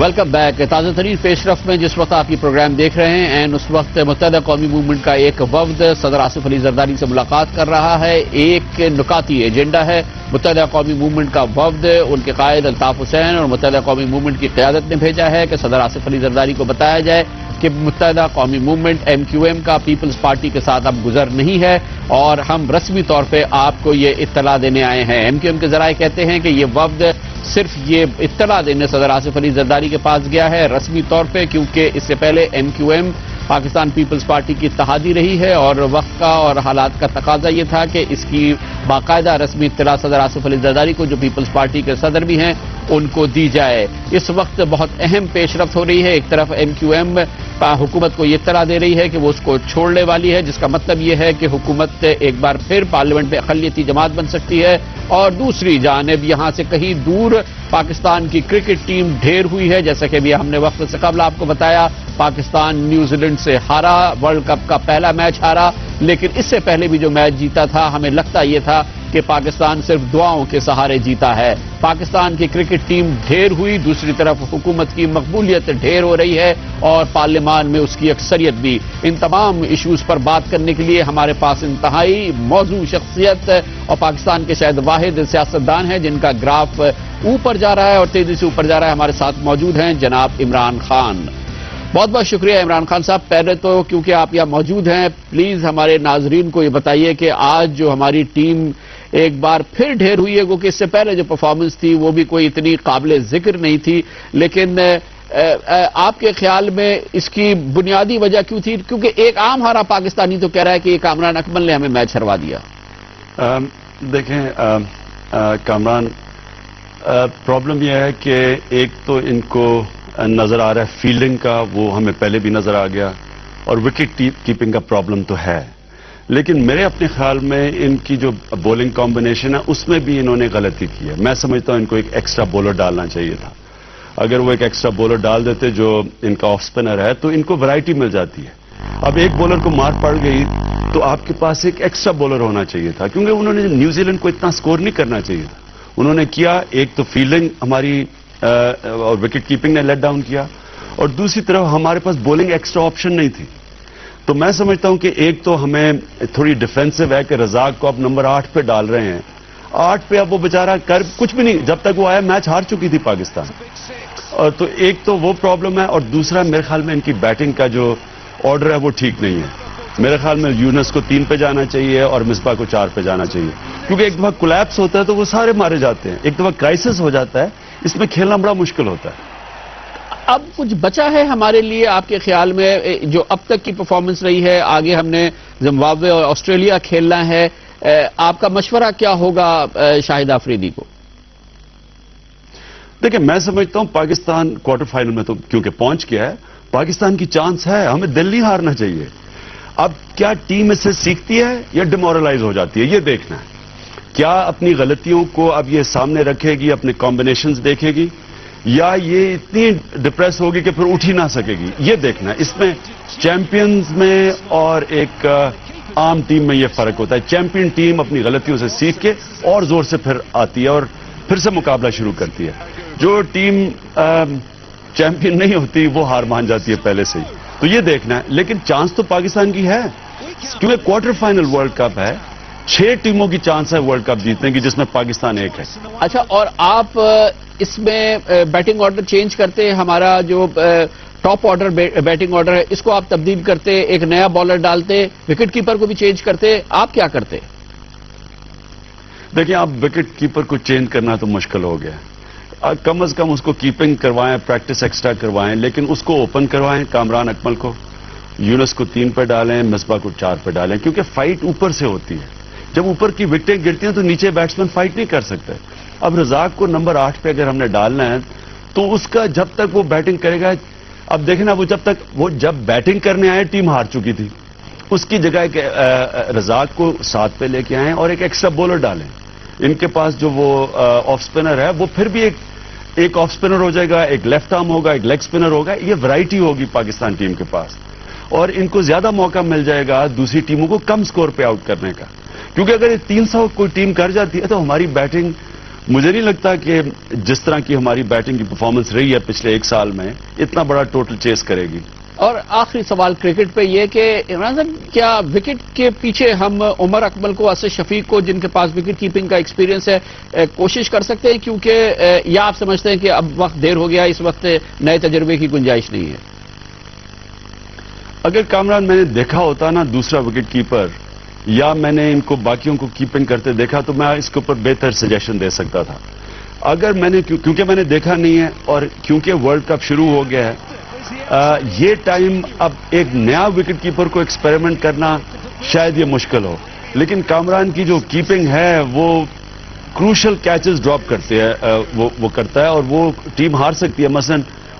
Welcome back. تازہ ترین پیش رفت میں جس وقت آپ یہ پروگرام دیکھ رہے ہیں اینڈ اس وقت متحدہ قومی موومنٹ کا ایک وفد صدر آصف علی زرداری سے ملاقات کر رہا ہے. ایک نکاتی ایجنڈا ہے. متحدہ قومی موومنٹ کا وفد ان کے قائد الطاف حسین اور متحدہ قومی موومنٹ کی قیادت نے بھیجا ہے کہ صدر آصف علی زرداری کو بتایا جائے کہ متحدہ قومی موومنٹ MQM کا پیپلز پارٹی کے ساتھ اب گزر نہیں ہے اور ہم رسمی طور پہ آپ کو یہ اطلاع دینے آئے ہیں. MQM کے ذرائع کہتے ہیں کہ یہ وفد صرف یہ اطلاع دینے صدر آصف علی زرداری کے پاس گیا ہے رسمی طور پہ, کیونکہ اس سے پہلے MQM پاکستان پیپلز پارٹی کی اتحادی رہی ہے اور وقت کا اور حالات کا تقاضا یہ تھا کہ اس کی باقاعدہ رسمی اطلاع صدر آصف علی زرداری کو جو پیپلز پارٹی کے صدر بھی ہیں ان کو دی جائے. اس وقت بہت اہم پیش رفت ہو رہی ہے. ایک طرف MQM حکومت کو یہ اطلاع دے رہی ہے کہ وہ اس کو چھوڑنے والی ہے, جس کا مطلب یہ ہے کہ حکومت ایک بار پھر پارلیمنٹ میں اقلیتی جماعت بن سکتی ہے. اور دوسری جانب یہاں سے کہیں دور پاکستان کی کرکٹ ٹیم ڈھیر ہوئی ہے. جیسا کہ ابھی ہم نے وقت سے قبل آپ کو بتایا, پاکستان نیوزی لینڈ سے ہارا, ورلڈ کپ کا پہلا میچ ہارا, لیکن اس سے پہلے بھی جو میچ جیتا تھا ہمیں لگتا یہ تھا کہ پاکستان صرف دعاؤں کے سہارے جیتا ہے. پاکستان کی کرکٹ ٹیم ڈھیر ہوئی, دوسری طرف حکومت کی مقبولیت ڈھیر ہو رہی ہے اور پارلیمان میں اس کی اکثریت بھی. ان تمام ایشوز پر بات کرنے کے لیے ہمارے پاس انتہائی موزوں شخصیت اور پاکستان کے شاید واحد سیاستدان ہیں جن کا گراف اوپر جا رہا ہے اور تیزی سے اوپر جا رہا ہے. ہمارے ساتھ موجود ہیں جناب عمران خان. بہت بہت شکریہ عمران خان صاحب. پہلے تو کیونکہ آپ یہاں موجود ہیں, پلیز ہمارے ناظرین کو یہ بتائیے کہ آج جو ہماری ٹیم ایک بار پھر ڈھیر ہوئی ہے, کیونکہ اس سے پہلے جو پرفارمنس تھی وہ بھی کوئی اتنی قابل ذکر نہیں تھی, لیکن آپ کے خیال میں اس کی بنیادی وجہ کیوں تھی؟ کیونکہ ایک عام ہارا پاکستانی تو کہہ رہا ہے کہ کامران اکمل نے ہمیں میچ ہروا دیا. دیکھیں کامران, پرابلم یہ ہے کہ ایک تو ان کو نظر آ رہا ہے فیلڈنگ کا, وہ ہمیں پہلے بھی نظر آ گیا, اور وکٹ کیپنگ کا پرابلم تو ہے, لیکن میرے اپنے خیال میں ان کی جو بولنگ کمبینیشن ہے اس میں بھی انہوں نے غلطی کی ہے. میں سمجھتا ہوں ان کو ایک ایکسٹرا بولر ڈالنا چاہیے تھا. اگر وہ ایک ایکسٹرا بولر ڈال دیتے جو ان کا آف سپنر ہے تو ان کو ورائٹی مل جاتی ہے. اب ایک بولر کو مار پڑ گئی تو آپ کے پاس ایک ایکسٹرا بولر ہونا چاہیے تھا, کیونکہ انہوں نے نیوزی لینڈ کو اتنا سکور نہیں کرنا چاہیے تھا. انہوں نے کیا, ایک تو فیلڈنگ ہماری اور وکٹ کیپنگ نے لیٹ ڈاؤن کیا, اور دوسری طرف ہمارے پاس بولنگ ایکسٹرا آپشن نہیں تھی. تو میں سمجھتا ہوں کہ ایک تو ہمیں تھوڑی ڈیفینسو ہے کہ رزاق کو اب نمبر 8 پہ ڈال رہے ہیں. 8 پہ اب وہ بیچارہ کر کچھ بھی نہیں, جب تک وہ آیا میچ ہار چکی تھی پاکستان. اور تو ایک تو وہ پرابلم ہے, اور دوسرا میرے خیال میں ان کی بیٹنگ کا جو آرڈر ہے وہ ٹھیک نہیں ہے. میرے خیال میں یونس کو 3 پہ جانا چاہیے اور مصباح کو 4 پہ جانا چاہیے, کیونکہ ایک دفعہ کولیپس ہوتا ہے تو وہ سارے مارے جاتے ہیں. ایک دفعہ کرائسس ہو جاتا ہے, اس میں کھیلنا بڑا مشکل ہوتا ہے. اب کچھ بچا ہے ہمارے لیے آپ کے خیال میں جو اب تک کی پرفارمنس رہی ہے؟ آگے ہم نے زمبابوے اور آسٹریلیا کھیلنا ہے. آپ کا مشورہ کیا ہوگا شاہد آفریدی کو؟ دیکھیں, میں سمجھتا ہوں پاکستان کوارٹر فائنل میں تو کیونکہ پہنچ گیا ہے, پاکستان کی چانس ہے. ہمیں دل نہیں ہارنا چاہیے. اب کیا ٹیم اس سے سیکھتی ہے یا ڈیمورلائز ہو جاتی ہے, یہ دیکھنا ہے. کیا اپنی غلطیوں کو اب یہ سامنے رکھے گی, اپنے کمبینیشنز دیکھے گی, یا یہ اتنی ڈپریس ہوگی کہ پھر اٹھ ہی نہ سکے گی, یہ دیکھنا ہے. اس میں چیمپئنز میں اور ایک عام ٹیم میں یہ فرق ہوتا ہے. چیمپئن ٹیم اپنی غلطیوں سے سیکھ کے اور زور سے پھر آتی ہے اور پھر سے مقابلہ شروع کرتی ہے. جو ٹیم چیمپئن نہیں ہوتی وہ ہار مان جاتی ہے پہلے سے ہی. تو یہ دیکھنا ہے. لیکن چانس تو پاکستان کی ہے, کیونکہ کوارٹر فائنل ورلڈ کپ ہے. 6 ٹیموں کی چانس ہے ورلڈ کپ جیتنے کی, جس میں پاکستان ایک ہے. اچھا, اور آپ اس میں بیٹنگ آرڈر چینج کرتے ہیں؟ ہمارا جو ٹاپ آرڈر بیٹنگ آرڈر ہے اس کو آپ تبدیل کرتے, ایک نیا بالر ڈالتے, وکٹ کیپر کو بھی چینج کرتے, آپ کیا کرتے؟ دیکھیں, آپ وکٹ کیپر کو چینج کرنا تو مشکل ہو گیا. کم از کم اس کو کیپنگ کروائیں, پریکٹس ایکسٹرا کروائیں, لیکن اس کو اوپن کروائیں. کامران اکمل کو, یونس کو 3 پہ ڈالیں, مصباح کو 4 پہ ڈالیں, کیونکہ فائٹ اوپر سے ہوتی ہے. جب اوپر کی وکٹیں گرتی ہیں تو نیچے بیٹسمین فائٹ نہیں کر سکتے. اب رزاق کو نمبر 8 پہ اگر ہم نے ڈالنا ہے تو اس کا جب تک وہ بیٹنگ کرے گا, اب دیکھیں نا, وہ جب بیٹنگ کرنے آئے ٹیم ہار چکی تھی. اس کی جگہ رزاق کو 7 پہ لے کے آئیں اور ایک ایکسٹرا بولر ڈالیں. ان کے پاس جو وہ آف سپنر ہے وہ پھر بھی ایک آف سپنر ہو جائے گا, ایک لیفٹ آرم ہوگا, ایک لیگ سپنر ہوگا. یہ ورائٹی ہوگی پاکستان ٹیم کے پاس, اور ان کو زیادہ موقع مل جائے گا دوسری ٹیموں کو کم سکور پہ آؤٹ کرنے کا. کیونکہ اگر 300 کوئی ٹیم کر جاتی ہے تو ہماری بیٹنگ مجھے نہیں لگتا کہ جس طرح کی ہماری بیٹنگ کی پرفارمنس رہی ہے پچھلے ایک سال میں اتنا بڑا ٹوٹل چیز کرے گی. اور آخری سوال کرکٹ پہ یہ کہ عمران صاحب کیا وکٹ کے پیچھے ہم عمر اکمل کو، اسد شفیق کو، جن کے پاس وکٹ کیپنگ کا ایکسپیرینس ہے، کوشش کر سکتے ہیں؟ کیونکہ یا آپ سمجھتے ہیں کہ اب وقت دیر ہو گیا، اس وقت نئے تجربے کی گنجائش نہیں ہے؟ اگر کامران میں نے دیکھا ہوتا نا دوسرا وکٹ کیپر، یا میں نے ان کو باقیوں کو کیپنگ کرتے دیکھا تو میں اس کے اوپر بہتر سجیشن دے سکتا تھا. اگر میں نے کیونکہ میں نے دیکھا نہیں ہے اور کیونکہ ورلڈ کپ شروع ہو گیا ہے، یہ ٹائم اب ایک نیا وکٹ کیپر کو ایکسپیریمنٹ کرنا شاید یہ مشکل ہو. لیکن کامران کی جو کیپنگ ہے وہ کروشل کیچز ڈراپ کرتے ہیں، وہ کرتا ہے اور وہ ٹیم ہار سکتی ہے. مثلا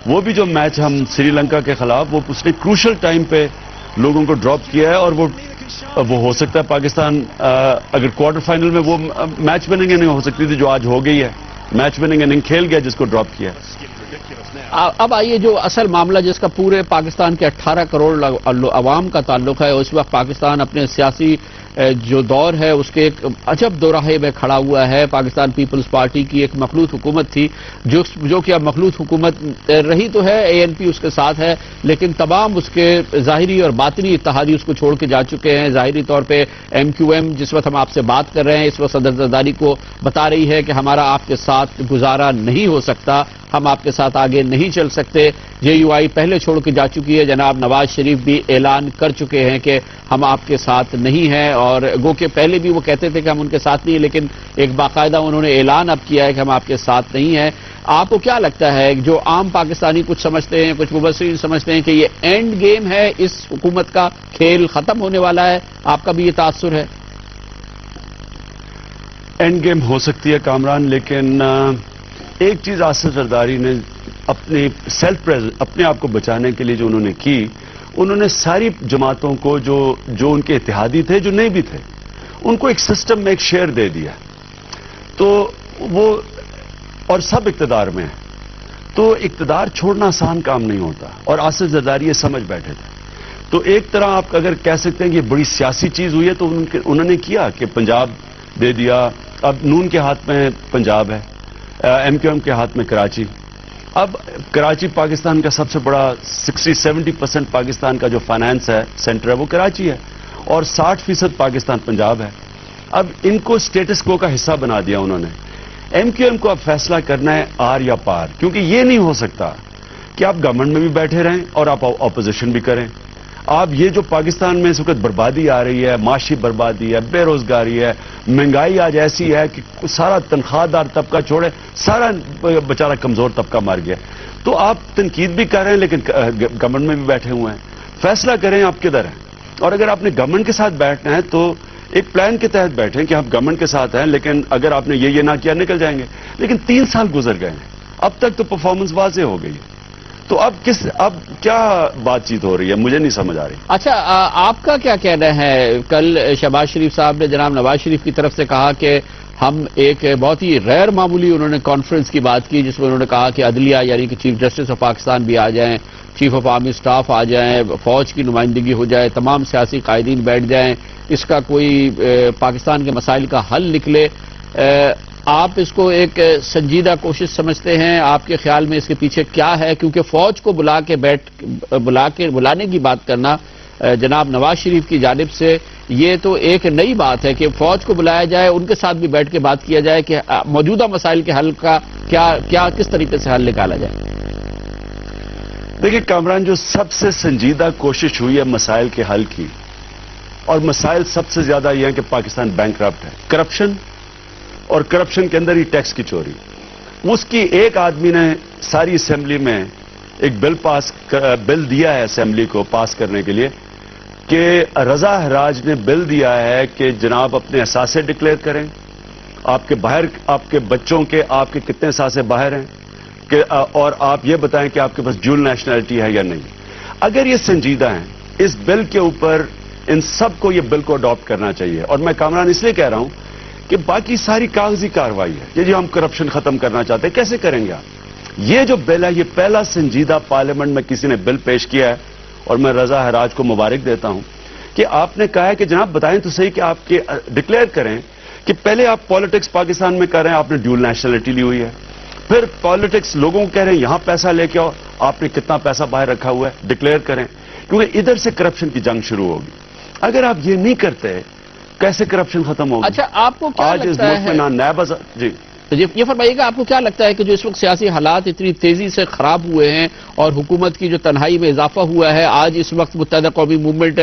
وہ بھی جو میچ ہم سری لنکا کے خلاف، وہ اس نے کروشل ٹائم پہ لوگوں کو ڈراپ کیا ہے اور وہ ہو سکتا ہے پاکستان اگر کوارٹر فائنل میں وہ میچ وننگ اننگ ہو سکتی تھی جو آج ہو گئی ہے، میچ وننگ اننگ کھیل گیا جس کو ڈراپ کیا. اب آئیے جو اصل معاملہ جس کا پورے پاکستان کے 18 کروڑ عوام کا تعلق ہے، اس وقت پاکستان اپنے سیاسی جو دور ہے اس کے ایک عجب دوراہے میں کھڑا ہوا ہے. پاکستان پیپلز پارٹی کی ایک مخلوط حکومت تھی جو کہ اب مخلوط حکومت رہی تو ہے، اے این پی اس کے ساتھ ہے، لیکن تمام اس کے ظاہری اور باطنی اتحادی اس کو چھوڑ کے جا چکے ہیں. ظاہری طور پہ ایم کیو ایم جس وقت ہم آپ سے بات کر رہے ہیں اس وقت صدر زرداری کو بتا رہی ہے کہ ہمارا آپ کے ساتھ گزارا نہیں ہو سکتا، ہم آپ کے ساتھ آگے نہیں چل سکتے. جے یو آئی پہلے چھوڑ کے جا چکی ہے، جناب نواز شریف بھی اعلان کر چکے ہیں کہ ہم آپ کے ساتھ نہیں ہیں، اور گو کہ پہلے بھی وہ کہتے تھے کہ ہم ان کے ساتھ نہیں ہیں، لیکن ایک باقاعدہ انہوں نے اعلان اب کیا ہے کہ ہم آپ کے ساتھ نہیں ہیں. آپ کو کیا لگتا ہے جو عام پاکستانی کچھ سمجھتے ہیں، کچھ مبصرین سمجھتے ہیں کہ یہ اینڈ گیم ہے، اس حکومت کا کھیل ختم ہونے والا ہے؟ آپ کا بھی یہ تاثر ہے؟ اینڈ گیم ہو سکتی ہے کامران، لیکن ایک چیز آصف زرداری نے اپنے آپ کو بچانے کے لیے جو انہوں نے کی، انہوں نے ساری جماعتوں کو جو ان کے اتحادی تھے، جو نہیں بھی تھے، ان کو ایک سسٹم میں ایک شیئر دے دیا. تو وہ اور سب اقتدار میں ہیں، تو اقتدار چھوڑنا آسان کام نہیں ہوتا، اور آصف زرداری یہ سمجھ بیٹھے تھے. تو ایک طرح آپ اگر کہہ سکتے ہیں کہ یہ بڑی سیاسی چیز ہوئی ہے، تو انہوں نے کیا کہ پنجاب دے دیا. اب نون کے ہاتھ میں پنجاب ہے، ایم کیو ایم کے ہاتھ میں کراچی. اب کراچی پاکستان کا سب سے بڑا 60-70% پاکستان کا جو فائنانس ہے سینٹر ہے وہ کراچی ہے، اور 60% پاکستان پنجاب ہے. اب ان کو سٹیٹس کو کا حصہ بنا دیا انہوں نے. ایم کیو ایم کو اب فیصلہ کرنا ہے آر یا پار، کیونکہ یہ نہیں ہو سکتا کہ آپ گورنمنٹ میں بھی بیٹھے رہیں اور آپ اپوزیشن بھی کریں. آپ یہ جو پاکستان میں اس وقت بربادی آ رہی ہے، معاشی بربادی ہے، بے روزگاری ہے، مہنگائی آج ایسی ہے کہ سارا تنخواہ دار طبقہ چھوڑے سارا بیچارہ کمزور طبقہ مر گیا. تو آپ تنقید بھی کر رہے ہیں لیکن گورنمنٹ میں بھی بیٹھے ہوئے ہیں. فیصلہ کریں آپ کدھر ہیں، اور اگر آپ نے گورنمنٹ کے ساتھ بیٹھنا ہے تو ایک پلان کے تحت بیٹھیں کہ آپ گورنمنٹ کے ساتھ ہیں، لیکن اگر آپ نے یہ نہ کیا نکل جائیں گے. لیکن 3 سال گزر گئے ہیں، اب تک تو پرفارمنس واضح ہو گئی ہے. تو اب کیا بات چیت ہو رہی ہے، مجھے نہیں سمجھ آ رہی. اچھا، آپ کا کیا کہنا ہے؟ کل شہباز شریف صاحب نے جناب نواز شریف کی طرف سے کہا کہ ہم ایک بہت ہی غیر معمولی انہوں نے کانفرنس کی بات کی، جس میں انہوں نے کہا کہ عدلیہ یعنی کہ چیف جسٹس آف پاکستان بھی آ جائیں، چیف آف آرمی اسٹاف آ جائیں، فوج کی نمائندگی ہو جائے، تمام سیاسی قائدین بیٹھ جائیں، اس کا کوئی پاکستان کے مسائل کا حل نکلے. آپ اس کو ایک سنجیدہ کوشش سمجھتے ہیں؟ آپ کے خیال میں اس کے پیچھے کیا ہے؟ کیونکہ فوج کو بلانے کی بات کرنا جناب نواز شریف کی جانب سے یہ تو ایک نئی بات ہے کہ فوج کو بلایا جائے، ان کے ساتھ بھی بیٹھ کے بات کیا جائے کہ موجودہ مسائل کے حل کا کس طریقے سے حل نکالا جائے. دیکھیں کامران، جو سب سے سنجیدہ کوشش ہوئی ہے مسائل کے حل کی، اور مسائل سب سے زیادہ یہ ہے کہ پاکستان بینکرپٹ ہے، کرپشن، اور کرپشن کے اندر ہی ٹیکس کی چوری. اس کی ایک آدمی نے ساری اسمبلی میں ایک بل دیا ہے اسمبلی کو پاس کرنے کے لیے کہ رضا حراج نے بل دیا ہے کہ جناب اپنے اثاثے ڈکلیئر کریں، آپ کے بچوں کے آپ کے کتنے اثاثے باہر ہیں، کہ اور آپ یہ بتائیں کہ آپ کے پاس ڈیول نیشنلٹی ہے یا نہیں. اگر یہ سنجیدہ ہیں، اس بل کے اوپر ان سب کو یہ بل کو اڈاپٹ کرنا چاہیے. اور میں کامران اس لیے کہہ رہا ہوں کہ باقی ساری کاغذی کارروائی ہے، یہ جو ہم کرپشن ختم کرنا چاہتے ہیں، کیسے کریں گے آپ؟ یہ جو بل ہے، یہ پہلا سنجیدہ پارلیمنٹ میں کسی نے بل پیش کیا ہے، اور میں رضا حراج کو مبارک دیتا ہوں کہ آپ نے کہا ہے کہ جناب بتائیں تو صحیح کہ آپ کے ڈکلیئر کریں کہ پہلے آپ پالیٹکس پاکستان میں کر رہے ہیں, آپ نے ڈیول نیشنلٹی لی ہوئی ہے, پھر پالیٹکس لوگوں کو کہہ رہے ہیں یہاں پیسہ لے کے آؤ, آپ نے کتنا پیسہ باہر رکھا ہوا ہے ڈکلیئر کریں, کیونکہ ادھر سے کرپشن کی جنگ شروع ہوگی. اگر آپ یہ نہیں کرتے کیسے کرپشن ختم ہوگی؟ اچھا, آپ کو کیا آج اس لگتا ملک میں ہے, نہ نیب جی تو یہ فرمائیے گا, آپ کو کیا لگتا ہے کہ جو اس وقت سیاسی حالات اتنی تیزی سے خراب ہوئے ہیں اور حکومت کی جو تنہائی میں اضافہ ہوا ہے, آج اس وقت متحدہ قومی موومنٹ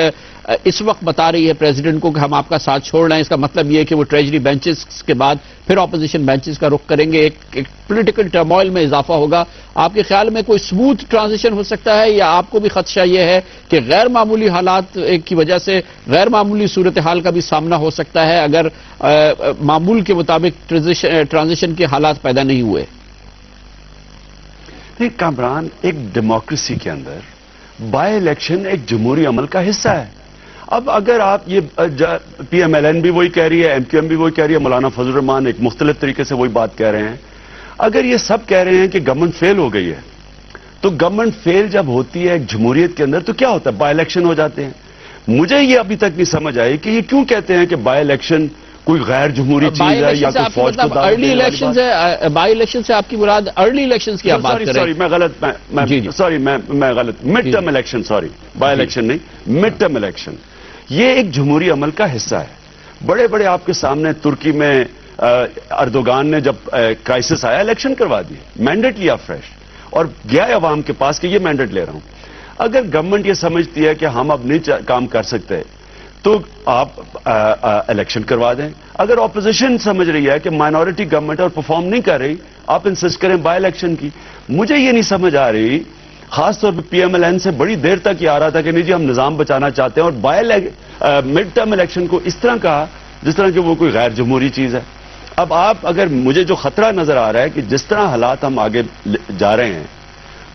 اس وقت بتا رہی ہے پریزیڈنٹ کو کہ ہم آپ کا ساتھ چھوڑ رہے ہیں, اس کا مطلب یہ ہے کہ وہ ٹریجری بینچز کے بعد پھر اپوزیشن بینچز کا رخ کریں گے, ایک پولیٹیکل ٹرموائل میں اضافہ ہوگا. آپ کے خیال میں کوئی سموتھ ٹرانزیشن ہو سکتا ہے, یا آپ کو بھی خدشہ یہ ہے کہ غیر معمولی حالات کی وجہ سے غیر معمولی صورتحال کا بھی سامنا ہو سکتا ہے اگر معمول کے مطابق ٹرانزیشن کے حالات پیدا نہیں ہوئے؟ کامران, ایک ڈیموکریسی کے اندر بائی الیکشن ایک جمہوری عمل کا حصہ ہے. اب اگر آپ یہ پی ایم ایل این بھی وہی کہہ رہی ہے, ایم کیو ایم بھی وہی کہہ رہی ہے, مولانا فضل الرحمان ایک مختلف طریقے سے وہی بات کہہ رہے ہیں, اگر یہ سب کہہ رہے ہیں کہ گورنمنٹ فیل ہو گئی ہے, تو گورنمنٹ فیل جب ہوتی ہے ایک جمہوریت کے اندر تو کیا ہوتا ہے؟ بائی الیکشن ہو جاتے ہیں. مجھے یہ ابھی تک نہیں سمجھ آئی کہ یہ کیوں کہتے ہیں کہ بائی الیکشن کوئی غیر جمہوری چیز ہے یا کوئی فوج کو ارلی الیکشن سے, بائی الیکشن سے آپ کی مراد ارلی الیکشن کی آپ بات کر رہے ہیں؟ سوری میں غلط, سوری میں غلط, mid term election, sorry by election نہیں, مڈ ٹرم الیکشن. یہ ایک جمہوری عمل کا حصہ ہے. بڑے بڑے آپ کے سامنے ترکی میں اردوغان نے جب کرائسس آیا الیکشن کروا دی, مینڈیٹ لیا فریش, اور گیا عوام کے پاس کہ یہ مینڈیٹ لے رہا ہوں. اگر گورنمنٹ یہ سمجھتی ہے کہ ہم اب نہیں کام کر سکتے تو آپ الیکشن کروا دیں. اگر اپوزیشن سمجھ رہی ہے کہ مائنورٹی گورنمنٹ اور پرفارم نہیں کر رہی, آپ انسسٹ کریں بائی الیکشن کی. مجھے یہ نہیں سمجھ آ رہی, خاص طور پہ پی ایم ایل این سے بڑی دیر تک یہ آ رہا تھا کہ نہیں جی ہم نظام بچانا چاہتے ہیں, اور مڈ ٹرم الیکشن کو اس طرح کہا جس طرح کہ وہ کوئی غیر جمہوری چیز ہے. اب آپ اگر مجھے جو خطرہ نظر آ رہا ہے کہ جس طرح حالات ہم آگے جا رہے ہیں,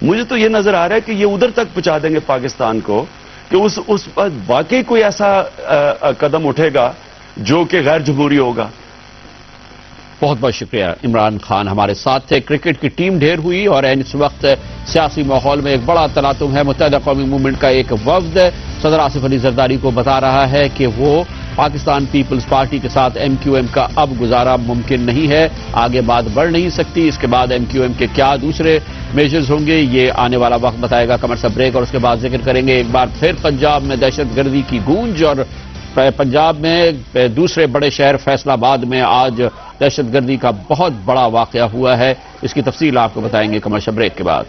مجھے تو یہ نظر آ رہا ہے کہ یہ ادھر تک پہنچا دیں گے پاکستان کو کہ اس واقعی کوئی ایسا قدم اٹھے گا جو کہ غیر جمہوری ہوگا. بہت بہت شکریہ. عمران خان ہمارے ساتھ تھے. کرکٹ کی ٹیم ڈھیر ہوئی اور اس وقت سیاسی ماحول میں ایک بڑا تلاطم ہے. متحدہ قومی موومنٹ کا ایک وفد صدر آصف علی زرداری کو بتا رہا ہے کہ وہ پاکستان پیپلز پارٹی کے ساتھ ایم کیو ایم کا اب گزارا ممکن نہیں ہے, آگے بات بڑھ نہیں سکتی. اس کے بعد ایم کیو ایم کے کیا دوسرے میجرز ہوں گے یہ آنے والا وقت بتائے گا. کمر سا بریک اور اس کے بعد ذکر کریں گے ایک بار پھر پنجاب میں دہشت گردی کی گونج, اور پنجاب میں دوسرے بڑے شہر فیصل آباد میں آج دہشت گردی کا بہت بڑا واقعہ ہوا ہے. اس کی تفصیل آپ کو بتائیں گے کمر سا بریک کے بعد.